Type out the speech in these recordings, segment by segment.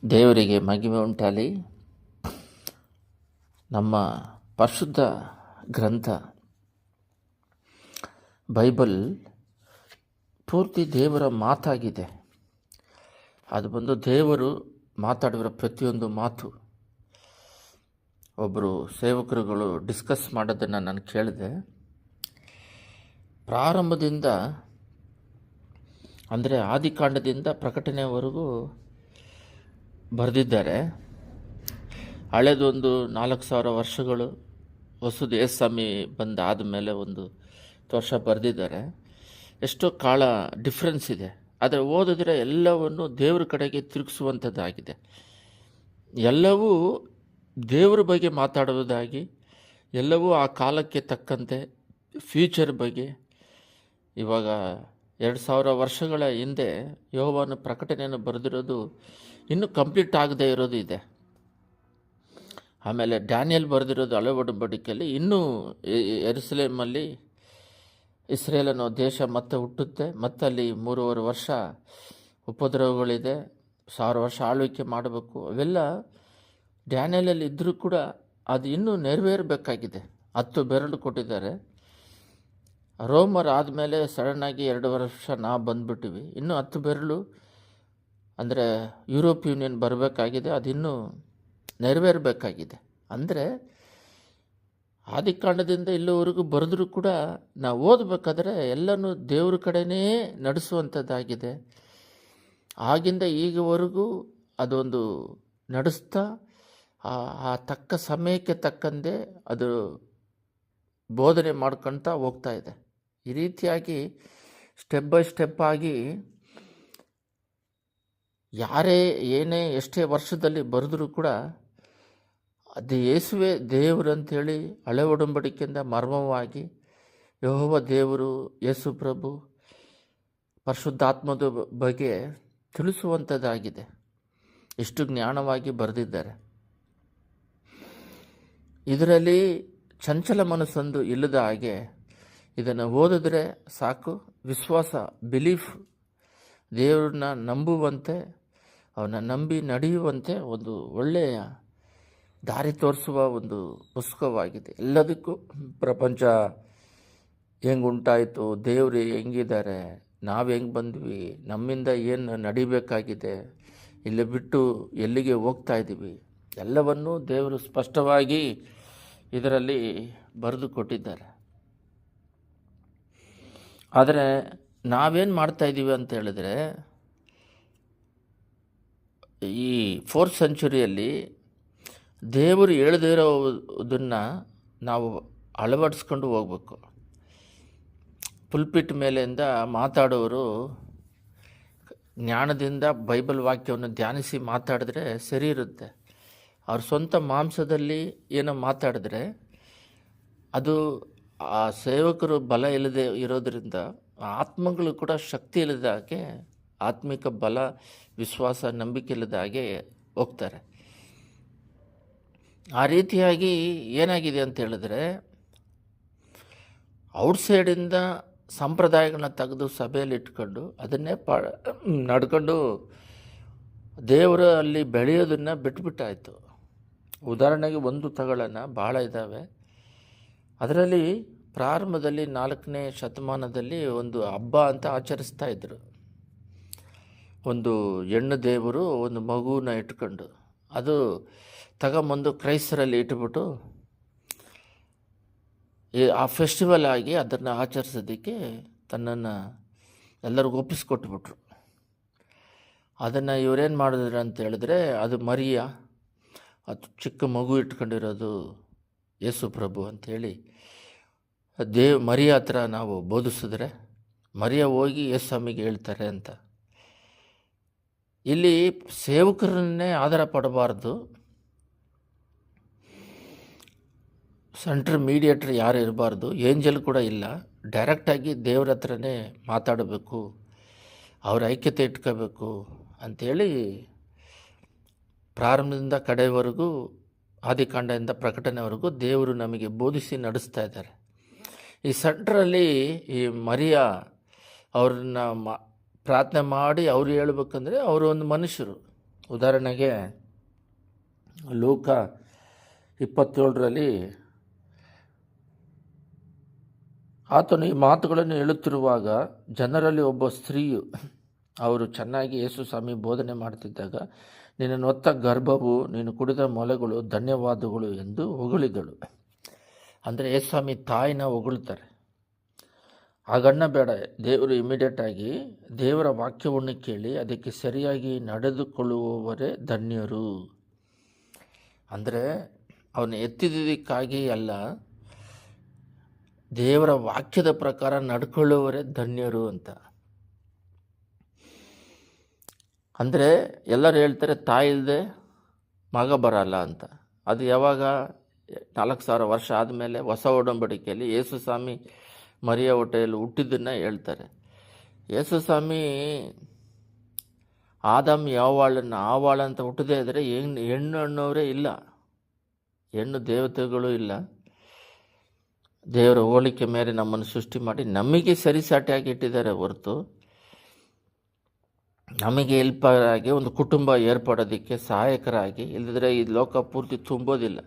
ದೇವರಿಗೆ ಮಹಿಮೆ ಉಂಟಾಗಲಿ. ನಮ್ಮ ಪರಿಶುದ್ಧ ಗ್ರಂಥ ಬೈಬಲ್ ಪೂರ್ತಿ ದೇವರ ಮಾತಾಗಿದೆ. ಅದು ಬಂದು ದೇವರು ಮಾತಾಡಿರೋ ಪ್ರತಿಯೊಂದು ಮಾತು. ಒಬ್ಬರು ಸೇವಕರುಗಳು ಡಿಸ್ಕಸ್ ಮಾಡೋದನ್ನು ನಾನು ಕೇಳಿದೆ. ಪ್ರಾರಂಭದಿಂದ ಅಂದರೆ ಆದಿಕಾಂಡದಿಂದ ಪ್ರಕಟಣೆವರೆಗೂ ಬರೆದಿದ್ದಾರೆ. ಹಳೆದೊಂದು 4000 ವರ್ಷಗಳು, ಹೊಸದು ಯೇಸುಸ್ವಾಮಿ ಬಂದಾದ ಮೇಲೆ ಒಂದು ವರ್ಷ ಬರೆದಿದ್ದಾರೆ. ಎಷ್ಟೋ ಕಾಲ ಡಿಫ್ರೆನ್ಸ್ ಇದೆ. ಆದರೆ ಓದಿದ್ರೆ ಎಲ್ಲವನ್ನು ದೇವರ ಕಡೆಗೆ ತಿರುಗಿಸುವಂಥದ್ದಾಗಿದೆ. ಎಲ್ಲವೂ ದೇವರ ಬಗ್ಗೆ ಮಾತಾಡುವುದಾಗಿ, ಎಲ್ಲವೂ ಆ ಕಾಲಕ್ಕೆ ತಕ್ಕಂತೆ ಫ್ಯೂಚರ್ ಬಗ್ಗೆ. ಇವಾಗ 2000 ವರ್ಷಗಳ ಹಿಂದೆ ಯೋಹಾನನ ಪ್ರಕಟಣೆಯನ್ನು ಬರೆದಿರೋದು ಇನ್ನೂ ಕಂಪ್ಲೀಟ್ ಆಗದೇ ಇರೋದು ಇದೆ. ಆಮೇಲೆ ಡ್ಯಾನಿಯಲ್ ಬರೆದಿರೋದು ಹಳೆ ಒಡಂಬಡಿಕೆಯಲ್ಲಿ ಇನ್ನೂ ಯೆರೂಸಲೇಮಲ್ಲಿ ಇಸ್ರೇಲ್ ಅನ್ನೋ ದೇಶ ಮತ್ತೆ ಹುಟ್ಟುತ್ತೆ. ಮತ್ತಲ್ಲಿ 3.5 ವರ್ಷ ಉಪದ್ರವಗಳಿದೆ. 1000 ವರ್ಷ ಆಳ್ವಿಕೆ ಮಾಡಬೇಕು. ಅವೆಲ್ಲ ಡ್ಯಾನಿಯಲಲ್ಲಿ ಇದ್ದರೂ ಕೂಡ ಅದು ಇನ್ನೂ ನೆರವೇರಬೇಕಾಗಿದೆ. 10 ಬೆರಳು ಕೊಟ್ಟಿದ್ದಾರೆ. ರೋಮರ್ ಆದಮೇಲೆ ಸಡನ್ನಾಗಿ 2 ವರ್ಷ ನಾವು ಬಂದುಬಿಟ್ಟಿವಿ. ಇನ್ನೂ 10 ಬೆರಳು ಅಂದರೆ ಯುರೋಪ್ ಯೂನಿಯನ್ ಬರಬೇಕಾಗಿದೆ. ಅದಿನ್ನೂ ನೆರವೇರಬೇಕಾಗಿದೆ. ಅಂದರೆ ಆದಿಕಾಂಡದಿಂದ ಇಲ್ಲಿವರೆಗೂ ಬರೆದ್ರೂ ಕೂಡ ನಾವು ಓದಬೇಕಾದ್ರೆ ಎಲ್ಲನೂ ದೇವ್ರ ಕಡೆಯೇ ನಡೆಸುವಂಥದ್ದಾಗಿದೆ. ಆಗಿಂದ ಈಗವರೆಗೂ ಅದೊಂದು ನಡೆಸ್ತಾ ಆ ತಕ್ಕ ಸಮಯಕ್ಕೆ ತಕ್ಕಂತೆ ಅದು ಬೋಧನೆ ಮಾಡ್ಕೊಳ್ತಾ ಹೋಗ್ತಾ ಇದೆ. ಈ ರೀತಿಯಾಗಿ ಸ್ಟೆಪ್ ಬೈ ಸ್ಟೆಪ್ ಆಗಿ ಯಾರೇ ಏನೇ ಎಷ್ಟೇ ವರ್ಷದಲ್ಲಿ ಬರೆದ್ರೂ ಕೂಡ ಅದು ಯೇಸುವೆ ದೇವರು ಅಂಥೇಳಿ ಹಳೆ ಒಡಂಬಡಿಕೆಯಿಂದ ಮರ್ಮವಾಗಿ ಯೆಹೋವ ದೇವರು, ಯೇಸು ಪ್ರಭು, ಪರಿಶುದ್ಧಾತ್ಮದ ಬಗ್ಗೆ ತಿಳಿಸುವಂಥದ್ದಾಗಿದೆ. ಇಷ್ಟು ಜ್ಞಾನವಾಗಿ ಬರೆದಿದ್ದಾರೆ. ಇದರಲ್ಲಿ ಚಂಚಲ ಮನಸ್ಸೊಂದು ಇಲ್ಲದ ಹಾಗೆ ಇದನ್ನು ಓದಿದ್ರೆ ಸಾಕು. ವಿಶ್ವಾಸ, ಬಿಲೀಫ್, ದೇವ್ರನ್ನ ನಂಬುವಂತೆ, ಅವನ ನಂಬಿ ನಡೆಯುವಂತೆ ಒಂದು ಒಳ್ಳೆಯ ದಾರಿ ತೋರಿಸುವ ಒಂದು ಪುಸ್ತಕವಾಗಿದೆ. ಎಲ್ಲದಕ್ಕೂ ಪ್ರಪಂಚ ಹೆಂಗುಂಟಾಯಿತು, ದೇವರು ಹೆಂಗಿದ್ದಾರೆ, ನಾವು ಹೆಂಗೆ ಬಂದ್ವಿ, ನಮ್ಮಿಂದ ಏನು ನಡಿಬೇಕಾಗಿದೆ, ಇಲ್ಲಿ ಬಿಟ್ಟು ಎಲ್ಲಿಗೆ ಹೋಗ್ತಾ ಇದ್ದೀವಿ, ಎಲ್ಲವನ್ನೂ ದೇವರು ಸ್ಪಷ್ಟವಾಗಿ ಇದರಲ್ಲಿ ಬರೆದು ಕೊಟ್ಟಿದ್ದಾರೆ. ಆದರೆ ನಾವೇನು ಮಾಡ್ತಾಯಿದ್ದೀವಿ ಅಂತ ಹೇಳಿದ್ರೆ, ಈ 4th ಸೆಂಚುರಿಯಲ್ಲಿ ದೇವರು ಹೇಳ್ದಿರೋದನ್ನು ನಾವು ಅಳವಡಿಸ್ಕೊಂಡು ಹೋಗ್ಬೇಕು. ಪುಲ್ಪಿಟ್ ಮೇಲಿಂದ ಮಾತಾಡೋರು ಜ್ಞಾನದಿಂದ ಬೈಬಲ್ ವಾಕ್ಯವನ್ನು ಧ್ಯಾನಿಸಿ ಮಾತಾಡಿದ್ರೆ ಸರಿ ಇರುತ್ತೆ. ಅವ್ರ ಸ್ವಂತ ಮಾಂಸದಲ್ಲಿ ಏನೋ ಮಾತಾಡಿದ್ರೆ ಅದು ಆ ಸೇವಕರು ಬಲ ಇಲ್ಲದೆ ಇರೋದರಿಂದ ಆತ್ಮಗಳು ಕೂಡ ಶಕ್ತಿ ಇಲ್ಲದ ಹಾಗೆ, ಆತ್ಮಿಕ ಬಲ, ವಿಶ್ವಾಸ, ನಂಬಿಕೆ ಇಲ್ಲದ ಹಾಗೆ ಹೋಗ್ತಾರೆ. ಆ ರೀತಿಯಾಗಿ ಏನಾಗಿದೆ ಅಂತ ಹೇಳಿದ್ರೆ, ಔಟ್ಸೈಡಿಂದ ಸಂಪ್ರದಾಯಗಳನ್ನ ತೆಗೆದು ಸಭೆಯಲ್ಲಿ ಇಟ್ಕೊಂಡು ಅದನ್ನೇ ನಡ್ಕೊಂಡು ದೇವರು ಅಲ್ಲಿ ಬೆಳೆಯೋದನ್ನು ಬಿಟ್ಬಿಟ್ಟಾಯಿತು. ಉದಾಹರಣೆಗೆ ಒಂದು ತಗೊಳ್ಳೋಣ, ಭಾಳ ಇದ್ದಾವೆ. ಅದರಲ್ಲಿ ಪ್ರಾರಂಭದಲ್ಲಿ 4ನೇ ಶತಮಾನದಲ್ಲಿ ಒಂದು ಹಬ್ಬ ಅಂತ ಆಚರಿಸ್ತಾ ಇದ್ದರು. ಒಂದು ಹೆಣ್ಣು ದೇವರು ಒಂದು ಮಗುನ ಇಟ್ಕೊಂಡು ಅದು ತಗೊಂಬಂದು ಕ್ರೈಸ್ತರಲ್ಲಿ ಇಟ್ಬಿಟ್ಟು ಆ ಫೆಸ್ಟಿವಲ್ ಆಗಿ ಅದನ್ನು ಆಚರಿಸೋದಕ್ಕೆ ತನ್ನನ್ನು ಎಲ್ಲರಿಗೂ ಒಪ್ಪಿಸ್ಕೊಟ್ಬಿಟ್ರು. ಅದನ್ನು ಇವರೇನು ಮಾಡಿದ್ರು ಅಂತ ಹೇಳಿದ್ರೆ, ಅದು ಮರಿಯ, ಅದು ಚಿಕ್ಕ ಮಗು ಇಟ್ಕೊಂಡಿರೋದು ಯೇಸು ಪ್ರಭು ಅಂಥೇಳಿ ಮರಿಯ ಹತ್ರ ನಾವು ಬೋಧಿಸಿದ್ರೆ ಮರಿಯ ಹೋಗಿ ಯೇಸುಸ್ವಾಮಿಗೆ ಹೇಳ್ತಾರೆ ಅಂತ. ಇಲ್ಲಿ ಸೇವಕರನ್ನೇ ಆಧಾರ ಪಡಬಾರ್ದು. ಸೆಂಟ್ರ್ ಮೀಡಿಯೇಟ್ರ್ ಯಾರು ಇರಬಾರ್ದು, ಏಂಜಲ್ ಕೂಡ ಇಲ್ಲ. ಡೈರೆಕ್ಟಾಗಿ ದೇವ್ರ ಹತ್ರನೇ ಮಾತಾಡಬೇಕು, ಅವ್ರ ಐಕ್ಯತೆ ಇಟ್ಕೋಬೇಕು ಅಂಥೇಳಿ ಪ್ರಾರಂಭದಿಂದ ಕಡೆಯವರೆಗೂ, ಆದಿಕಾಂಡದಿಂದ ಪ್ರಕಟಣೆವರೆಗೂ ದೇವರು ನಮಗೆ ಬೋಧಿಸಿ ನಡೆಸ್ತಾ ಇದ್ದಾರೆ. ಈ ಸೆಂಟ್ರಲ್ಲಿ ಈ ಮರಿಯ ಅವ್ರನ್ನ ಪ್ರಾರ್ಥನೆ ಮಾಡಿ ಅವ್ರು ಹೇಳ್ಬೇಕಂದ್ರೆ ಅವರು ಒಂದು ಮನುಷ್ಯರು, ಉದಾಹರಣೆಗೆ ಲೂಕ 27ರಲ್ಲಿ ಆತನು ಈ ಮಾತುಗಳನ್ನು ಹೇಳುತ್ತಿರುವಾಗ ಜನರಲ್ಲಿ ಒಬ್ಬ ಸ್ತ್ರೀಯು, ಅವರು ಚೆನ್ನಾಗಿ ಯೇಸು ಸ್ವಾಮಿ ಬೋಧನೆ ಮಾಡ್ತಿದ್ದಾಗ, ನಿನ್ನನ್ನು ಹೊತ್ತ ಗರ್ಭವು ನೀನು ಕುಡಿದ ಮೊಲೆಗಳು ಧನ್ಯವಾದಗಳು ಎಂದು ಹೊಗಳಿದಳು. ಅಂದರೆ ಯೇಸು ಸ್ವಾಮಿ ತಾಯಿನ ಹೊಗಳ್ತಾರೆ. ಆಗಣ್ಣ ಬೇಡ, ದೇವರು ಇಮಿಡಿಯೇಟಾಗಿ ದೇವರ ವಾಕ್ಯವನ್ನು ಕೇಳಿ ಅದಕ್ಕೆ ಸರಿಯಾಗಿ ನಡೆದುಕೊಳ್ಳುವವರೇ ಧನ್ಯರು. ಅಂದರೆ ಅವನು ಎತ್ತಿದ್ದಕ್ಕಾಗಿ ಅಲ್ಲ, ದೇವರ ವಾಕ್ಯದ ಪ್ರಕಾರ ನಡ್ಕೊಳ್ಳುವವರೇ ಧನ್ಯರು ಅಂತ. ಅಂದರೆ ಎಲ್ಲರೂ ಹೇಳ್ತಾರೆ ತಾಯಿ ಇಲ್ಲದೆ ಮಗ ಬರಲ್ಲ ಅಂತ. ಅದು ಯಾವಾಗ 4000 ವರ್ಷ ಆದಮೇಲೆ ಹೊಸ ಒಡಂಬಡಿಕೆಯಲ್ಲಿ ಯೇಸು ಸ್ವಾಮಿ ಮರಿಯ ಹೊಟ್ಟೆಯಲ್ಲಿ ಹುಟ್ಟಿದ್ದನ್ನು ಹೇಳ್ತಾರೆ. ಯೇಸು ಸ್ವಾಮಿ ಆದಾಮ್ ಆವಾಳ ಅಂತ ಹುಟ್ಟದೇ ಇದ್ದರೆ ಹೆಣ್ಣು ಅನ್ನೋರೇ ಇಲ್ಲ, ಹೆಣ್ಣು ದೇವತೆಗಳು ಇಲ್ಲ. ದೇವರ ಹೋಲಿಕೆ ಮೇಲೆ ನಮ್ಮನ್ನು ಸೃಷ್ಟಿ ಮಾಡಿ ನಮಗೆ ಸರಿಸಾಟಿಯಾಗಿ ಇಟ್ಟಿದ್ದಾರೆ ಹೊರತು ನಮಗೆ ಹೆಲ್ಪರಾಗಿ ಒಂದು ಕುಟುಂಬ ಏರ್ಪಡೋದಕ್ಕೆ ಸಹಾಯಕರಾಗಿ, ಇಲ್ಲದಿದ್ದರೆ ಈ ಲೋಕ ಪೂರ್ತಿ ತುಂಬೋದಿಲ್ಲ.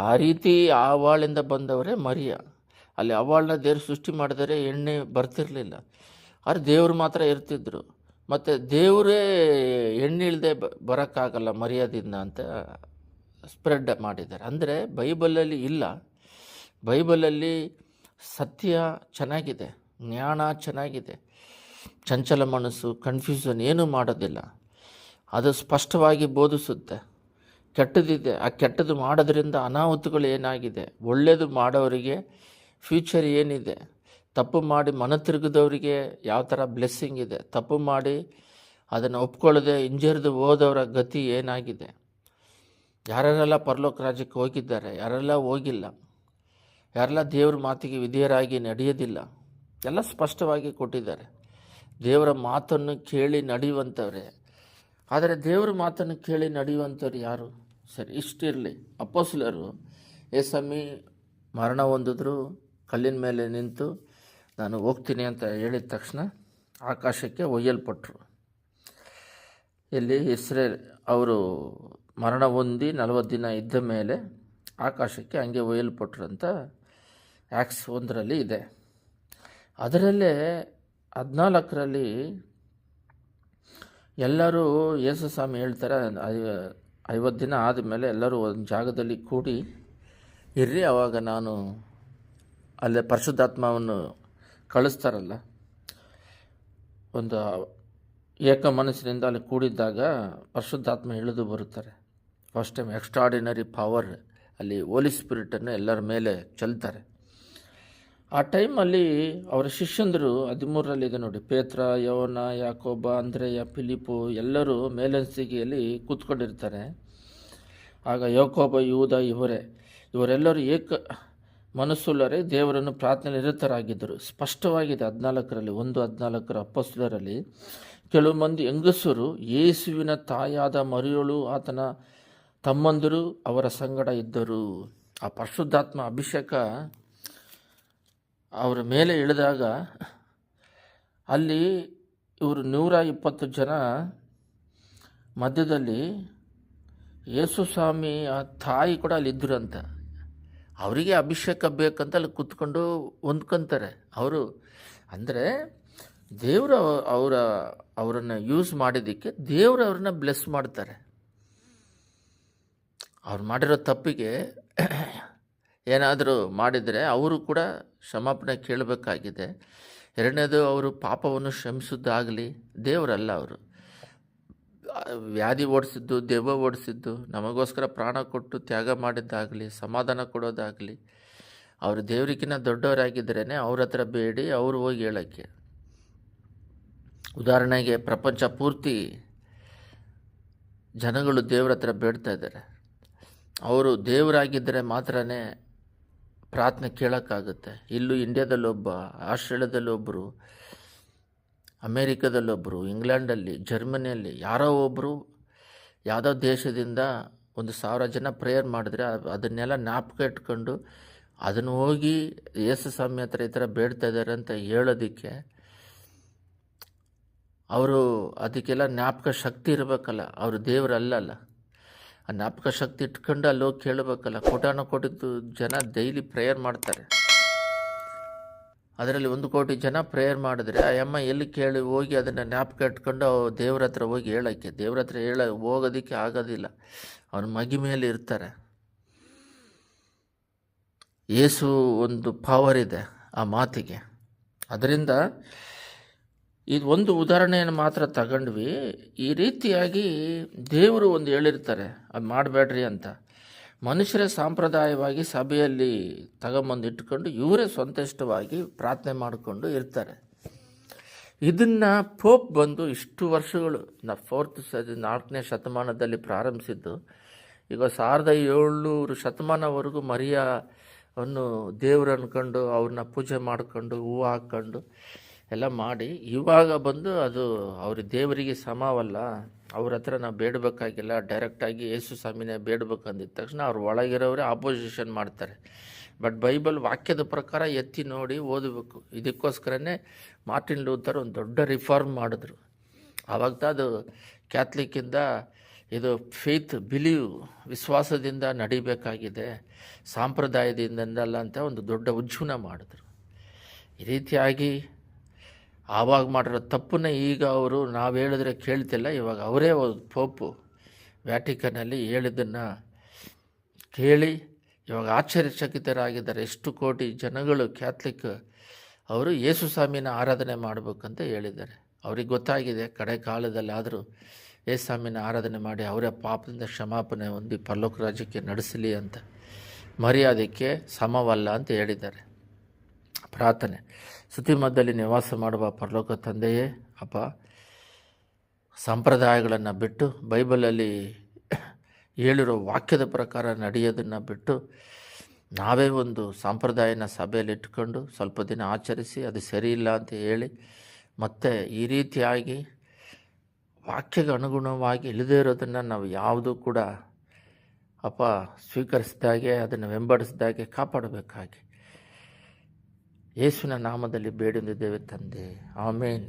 ಆ ರೀತಿ ಆವಾಳಿಂದ ಬಂದವರೇ ಮರಿಯ. ಅಲ್ಲಿ ಆವಾಳನ್ನ ದೇವರು ಸೃಷ್ಟಿ ಮಾಡಿದರೆ ಎಣ್ಣೆ ಬರ್ತಿರಲಿಲ್ಲ, ಆದರೆ ದೇವರು ಮಾತ್ರ ಇರ್ತಿದ್ರು. ಮತ್ತು ದೇವರೇ ಎಣ್ಣೆ ಇಲ್ಲದೆ ಬರೋಕ್ಕಾಗಲ್ಲ ಮರ್ಯಾದಿಂದ ಅಂತ ಸ್ಪ್ರೆಡ್ ಮಾಡಿದ್ದಾರೆ. ಅಂದರೆ ಬೈಬಲಲ್ಲಿ ಇಲ್ಲ. ಬೈಬಲಲ್ಲಿ ಸತ್ಯ ಚೆನ್ನಾಗಿದೆ, ಜ್ಞಾನ ಚೆನ್ನಾಗಿದೆ, ಚಂಚಲ ಮನಸ್ಸು ಕನ್ಫ್ಯೂಷನ್ ಏನೂ ಮಾಡೋದಿಲ್ಲ. ಅದು ಸ್ಪಷ್ಟವಾಗಿ ಬೋಧಿಸುತ್ತೆ. ಕೆಟ್ಟದಿದೆ, ಆ ಕೆಟ್ಟದ್ದು ಮಾಡೋದ್ರಿಂದ ಅನಾಹುತಗಳು ಏನಾಗಿದೆ, ಒಳ್ಳೆಯದು ಮಾಡೋರಿಗೆ ಫ್ಯೂಚರ್ ಏನಿದೆ, ತಪ್ಪು ಮಾಡಿ ಮನ ತಿರುಗಿದವರಿಗೆ ಯಾವ ಥರ ಬ್ಲೆಸ್ಸಿಂಗ್ ಇದೆ, ತಪ್ಪು ಮಾಡಿ ಅದನ್ನು ಒಪ್ಕೊಳ್ಳದೆ ಹಿಂಜರಿದು ಹೋದವರ ಗತಿ ಏನಾಗಿದೆ, ಯಾರೆಲ್ಲ ಪರಲೋಕ ರಾಜ್ಯಕ್ಕೆ ಹೋಗಿದ್ದಾರೆ, ಯಾರೆಲ್ಲ ಹೋಗಿಲ್ಲ, ಯಾರೆಲ್ಲ ದೇವ್ರ ಮಾತಿಗೆ ವಿಧೇಯರಾಗಿ ನಡೆಯೋದಿಲ್ಲ, ಎಲ್ಲ ಸ್ಪಷ್ಟವಾಗಿ ಕೊಟ್ಟಿದ್ದಾರೆ. ದೇವರ ಮಾತನ್ನು ಕೇಳಿ ನಡೆಯುವಂಥವ್ರೆ. ಆದರೆ ದೇವರ ಮಾತನ್ನು ಕೇಳಿ ನಡೆಯುವಂಥವ್ರು ಯಾರು? ಸರಿ, ಇಷ್ಟಿರಲಿ. ಅಪೊಸ್ತಲರು ಯೇಸಮ್ಮಿ ಮರಣ ಹೊಂದಿದ್ರು, ಕಲ್ಲಿನ ಮೇಲೆ ನಿಂತು ನಾನು ಹೋಗ್ತೀನಿ ಅಂತ ಹೇಳಿದ ತಕ್ಷಣ ಆಕಾಶಕ್ಕೆ ಒಯ್ಯಲ್ಪಟ್ಟರು. ಇಲ್ಲಿ ಇಸ್ರೇಲ್ ಅವರು ಮರಣ ಹೊಂದಿ 40 ದಿನ ಇದ್ದ ಮೇಲೆ ಆಕಾಶಕ್ಕೆ ಹಂಗೆ ಒಯ್ಯಲ್ಪಟ್ರು ಅಂತ ಆ್ಯಕ್ಟ್ಸ್ 1ರಲ್ಲಿ ಇದೆ. ಅದರಲ್ಲೇ 14ರಲ್ಲಿ ಎಲ್ಲರೂ ಯೇಸು ಸ್ವಾಮಿ ಹೇಳ್ತಾರೆ, 50 ದಿನ ಆದಮೇಲೆ ಎಲ್ಲರೂ ಒಂದು ಜಾಗದಲ್ಲಿ ಕೂಡಿ ಇರ್ರಿ, ಆವಾಗ ನಾನು ಅಲ್ಲೇ ಪರಿಶುದ್ಧಾತ್ಮವನ್ನು ಕಳಿಸ್ತಾರಲ್ಲ, ಒಂದು ಏಕ ಮನಸ್ಸಿನಿಂದ ಅಲ್ಲಿ ಕೂಡಿದ್ದಾಗ ಪರಿಶುದ್ಧಾತ್ಮ ಇಳಿದು ಬರುತ್ತಾರೆ. ಫಸ್ಟ್ ಟೈಮ್ ಎಕ್ಸ್ಟ್ರಾಡಿನರಿ ಪವರ್, ಅಲ್ಲಿ ಹೋಲಿ ಸ್ಪಿರಿಟನ್ನು ಎಲ್ಲರ ಮೇಲೆ ಚೆಲ್ತಾರೆ. ಆ ಟೈಮಲ್ಲಿ ಅವರ ಶಿಷ್ಯಂದರು 13ರಲ್ಲಿ ಇದೆ ನೋಡಿ, ಪೇತ್ರ, ಯೋನ, ಯಾಕೋಬ, ಅಂದ್ರೆಯ, ಫಿಲಿಪು ಎಲ್ಲರೂ ಮೇಲನ್ಸಿಗೆಯಲ್ಲಿ ಕೂತ್ಕೊಂಡಿರ್ತಾರೆ. ಆಗ ಯಾಕೋಬ, ಯೂದ ಇವರೆಲ್ಲರೂ ಏಕ ಮನಸ್ಸುಳ್ಳರೆ ದೇವರನ್ನು ಪ್ರಾರ್ಥನೆ ನಿರತರಾಗಿದ್ದರು. ಸ್ಪಷ್ಟವಾಗಿದೆ 14ರಲ್ಲಿ 1:14 ಅಪೊಸ್ತಲರಲ್ಲಿ. ಕೆಲವು ಮಂದಿ ಹೆಂಗಸರು ಯೇಸುವಿನ ತಾಯಾದ ಮರಿಯಳು ಆತನ ತಮ್ಮಂದಿರು ಅವರ ಸಂಗಡ ಇದ್ದರು. ಆ ಪರಿಶುದ್ಧಾತ್ಮ ಅಭಿಷೇಕ ಅವರ ಮೇಲೆ ಇಳಿದಾಗ ಅಲ್ಲಿ ಇವರು 120 ಜನ ಮಧ್ಯದಲ್ಲಿ ಯೇಸು ಸ್ವಾಮಿ ಆ ತಾಯಿ ಕೂಡ ಅಲ್ಲಿ ಇದ್ದುರಂತ. ಅವರಿಗೆ ಅಭಿಷೇಕ ಬೇಕಂತ ಅಲ್ಲಿ ಕೂತ್ಕೊಂಡು ಹೊಂದ್ಕೊಂತಾರೆ ಅವರು. ಅಂದರೆ ದೇವರು ಅವರನ್ನು ಯೂಸ್ ಮಾಡಿದ್ದಕ್ಕೆ ದೇವರು ಅವ್ರನ್ನ ಬ್ಲೆಸ್ ಮಾಡ್ತಾರೆ. ಅವ್ರು ಮಾಡಿರೋ ತಪ್ಪಿಗೆ ಏನಾದರೂ ಮಾಡಿದರೆ ಅವರು ಕೂಡ ಕ್ಷಮಾಪಣೆ ಕೇಳಬೇಕಾಗಿದೆ. ಎರಡನೇದು, ಅವರು ಪಾಪವನ್ನು ಕ್ಷಮಿಸೋದಾಗಲಿ ದೇವರಲ್ಲ. ಅವರು ವ್ಯಾಧಿ ಓಡಿಸಿದ್ದು, ದೆವ್ವ ಓಡಿಸಿದ್ದು, ನಮಗೋಸ್ಕರ ಪ್ರಾಣ ಕೊಟ್ಟು ತ್ಯಾಗ ಮಾಡಿದ್ದಾಗಲಿ, ಸಮಾಧಾನ ಕೊಡೋದಾಗಲಿ, ಅವರು ದೇವರಿಗಿನ್ನ ದೊಡ್ಡವರಾಗಿದ್ದರೇ ಅವ್ರ ಹತ್ರ ಬೇಡಿ ಅವರು ಹೋಗಿ ಹೇಳೋಕ್ಕೆ. ಉದಾಹರಣೆಗೆ ಪ್ರಪಂಚ ಪೂರ್ತಿ ಜನಗಳು ದೇವ್ರ ಹತ್ರ ಬೇಡ್ತಾ ಇದ್ದಾರೆ. ಅವರು ದೇವರಾಗಿದ್ದರೆ ಮಾತ್ರ ಪ್ರಾರ್ಥನೆ ಕೇಳೋಕ್ಕಾಗುತ್ತೆ. ಇಲ್ಲೂ ಇಂಡಿಯಾದಲ್ಲೊಬ್ಬ, ಆಸ್ಟ್ರೇಲಿಯಾದಲ್ಲೊಬ್ಬರು, ಅಮೇರಿಕಾದಲ್ಲೊಬ್ಬರು, ಇಂಗ್ಲೆಂಡಲ್ಲಿ, ಜರ್ಮನಿಯಲ್ಲಿ ಯಾರೋ ಒಬ್ಬರು ಯಾವುದೋ ದೇಶದಿಂದ 1,000 ಜನ ಪ್ರೇಯರ್ ಮಾಡಿದ್ರೆ ಅದನ್ನೆಲ್ಲ ಜ್ಞಾಪಕ ಇಟ್ಕೊಂಡು ಅದನ್ನು ಹೋಗಿ ಯೇಸು ಸ್ವಾಮಿ ಹತ್ರ ಈ ಥರ ಬೇಡ್ತಾ ಇದ್ದಾರೆ ಅಂತ ಹೇಳೋದಕ್ಕೆ ಅವರು ಅದಕ್ಕೆಲ್ಲ ಜ್ಞಾಪಕ ಶಕ್ತಿ ಇರಬೇಕಲ್ಲ, ಅವರು ದೇವರಲ್ಲಲ್ಲ. ಆ ಜ್ಞಾಪಕ ಶಕ್ತಿ ಇಟ್ಕೊಂಡು ಅಲ್ಲಿ ಹೋಗಿ ಕೇಳಬೇಕಲ್ಲ. ಕೋಟಾನುಕೋಟಿ ಜನ ಡೈಲಿ ಪ್ರೇಯರ್ ಮಾಡ್ತಾರೆ. ಅದರಲ್ಲಿ 1 ಕೋಟಿ ಜನ ಪ್ರೇಯರ್ ಮಾಡಿದ್ರೆ ಆ ಅಮ್ಮ ಎಲ್ಲಿ ಕೇಳಿ ಹೋಗಿ ಅದನ್ನು ಜ್ಞಾಪಕ ಇಟ್ಕೊಂಡು ದೇವ್ರ ಹತ್ರ ಹೋಗಿ ಹೇಳೋಕ್ಕೆ, ದೇವ್ರ ಹತ್ರ ಹೋಗೋದಕ್ಕೆ ಆಗೋದಿಲ್ಲ. ಅವನ ಮಹಿಮೆಯಲ್ಲಿ ಇರ್ತಾರೆ. ಯೇಸು ಒಂದು ಪವರ್ ಇದೆ ಆ ಮಾತಿಗೆ. ಅದರಿಂದ ಇದು ಒಂದು ಉದಾಹರಣೆಯನ್ನು ಮಾತ್ರ ತಗೊಂಡ್ವಿ. ಈ ರೀತಿಯಾಗಿ ದೇವರು ಒಂದು ಹೇಳಿರ್ತಾರೆ, ಅದು ಮಾಡಬೇಡ್ರಿ ಅಂತ. ಮನುಷ್ಯರೇ ಸಾಂಪ್ರದಾಯವಾಗಿ ಸಭೆಯಲ್ಲಿ ತಗೊಂಬಂದು ಇಟ್ಕೊಂಡು ಇವರೇ ಸ್ವಂತಷ್ಟವಾಗಿ ಪ್ರಾರ್ಥನೆ ಮಾಡಿಕೊಂಡು ಇರ್ತಾರೆ. ಇದನ್ನು ಪೋಪ್ ಬಂದು ಇಷ್ಟು ವರ್ಷಗಳು 4ನೇ ಶತಮಾನದಲ್ಲಿ ಪ್ರಾರಂಭಿಸಿದ್ದು, ಈಗ 1700 ಶತಮಾನವರೆಗೂ ಮರಿಯಾವನ್ನು ದೇವರು ಅಂದ್ಕೊಂಡು ಅವ್ರನ್ನ ಪೂಜೆ ಮಾಡಿಕೊಂಡು ಹೂವು ಹಾಕ್ಕೊಂಡು ಎಲ್ಲ ಮಾಡಿ, ಇವಾಗ ಬಂದು ಅದು ಅವ್ರ ದೇವರಿಗೆ ಸಮವಲ್ಲ, ಅವ್ರ ಹತ್ರ ನಾವು ಬೇಡಬೇಕಾಗಿಲ್ಲ, ಡೈರೆಕ್ಟಾಗಿ ಯೇಸು ಸ್ವಾಮಿನೇ ಬೇಡಬೇಕು ಅಂದಿದ ತಕ್ಷಣ ಅವ್ರು ಒಳಗಿರೋರೇ ಆಪೋಸಿಷನ್ ಮಾಡ್ತಾರೆ. ಬಟ್ ಬೈಬಲ್ ವಾಕ್ಯದ ಪ್ರಕಾರ ಎತ್ತಿ ನೋಡಿ ಓದಬೇಕು. ಇದಕ್ಕೋಸ್ಕರನೇ ಮಾರ್ಟಿನ್ ಲೂಥರ್ ಒಂದು ದೊಡ್ಡ ರಿಫಾರ್ಮ್ ಮಾಡಿದ್ರು. ಆವಾಗ ಅದು ಕ್ಯಾಥಲಿಕ್ಕಿಂದ ಇದು ಫೇತ್ ಬಿಲೀವ್ ವಿಶ್ವಾಸದಿಂದ ನಡಿಬೇಕಾಗಿದೆ, ಸಾಂಪ್ರದಾಯದಿಂದಲ್ಲ ಅಂತ ಒಂದು ದೊಡ್ಡ ಉಜ್ಜೀವನ ಮಾಡಿದ್ರು. ಈ ರೀತಿಯಾಗಿ ಆವಾಗ ಮಾಡಿರೋ ತಪ್ಪನ್ನ ಈಗ ಅವರು ನಾವು ಹೇಳಿದ್ರೆ ಕೇಳ್ತಿಲ್ಲ. ಇವಾಗ ಅವರೇ ಪೋಪು ವ್ಯಾಟಿಕನಲ್ಲಿ ಹೇಳಿದ್ದನ್ನು ಕೇಳಿ ಇವಾಗ ಆಶ್ಚರ್ಯಚಕಿತರಾಗಿದ್ದಾರೆ. ಎಷ್ಟು ಕೋಟಿ ಜನಗಳು ಕ್ಯಾಥಲಿಕ್ ಅವರು ಯೇಸು ಸ್ವಾಮಿನ ಆರಾಧನೆ ಮಾಡಬೇಕಂತ ಹೇಳಿದ್ದಾರೆ. ಅವ್ರಿಗೆ ಗೊತ್ತಾಗಿದೆ ಕಡೆ ಕಾಲದಲ್ಲಾದರೂ ಯೇಸು ಸ್ವಾಮಿನ ಆರಾಧನೆ ಮಾಡಿ ಅವರೇ ಪಾಪದಿಂದ ಕ್ಷಮಾಪಣೆ ಹೊಂದಿ ಪರಲೋಕ ರಾಜ್ಯಕ್ಕೆ ನಡೆಸಲಿ ಅಂತ. ಮರ್ಯಾದಕ್ಕೆ ಸಮವಲ್ಲ ಅಂತ ಹೇಳಿದ್ದಾರೆ. ಪ್ರಾರ್ಥನೆ. ಸ್ತುತಿಮಧ್ಯದಲ್ಲಿ ನಿವಾಸ ಮಾಡುವ ಪರಲೋಕ ತಂದೆಯೇ, ಅಪ್ಪ, ಸಂಪ್ರದಾಯಗಳನ್ನು ಬಿಟ್ಟು ಬೈಬಲಲ್ಲಿ ಹೇಳಿರೋ ವಾಕ್ಯದ ಪ್ರಕಾರ ನಡೆಯೋದನ್ನು ಬಿಟ್ಟು ನಾವೇ ಒಂದು ಸಂಪ್ರದಾಯನ ಸಭೆಯಲ್ಲಿ ಇಟ್ಕೊಂಡು ಸ್ವಲ್ಪ ದಿನ ಆಚರಿಸಿ ಅದು ಸರಿಯಿಲ್ಲ ಅಂತ ಹೇಳಿ ಮತ್ತು ಈ ರೀತಿಯಾಗಿ ವಾಕ್ಯಕ್ಕೆ ಅನುಗುಣವಾಗಿ ಇಲ್ಲದೇ ಇರೋದನ್ನು ನಾವು ಯಾವುದೂ ಕೂಡ ಅಪ್ಪ ಸ್ವೀಕರಿಸಿದಾಗೆ ಅದನ್ನು ಬೆಂಬಡಿಸಿದಾಗೆ ಕಾಪಾಡಬೇಕಾಗಿ ಯೇಸುವಿನ ನಾಮದಲ್ಲಿ ಬೇಡಿದ್ದೇವೆ ತಂದೆ. ಆಮೇನ್.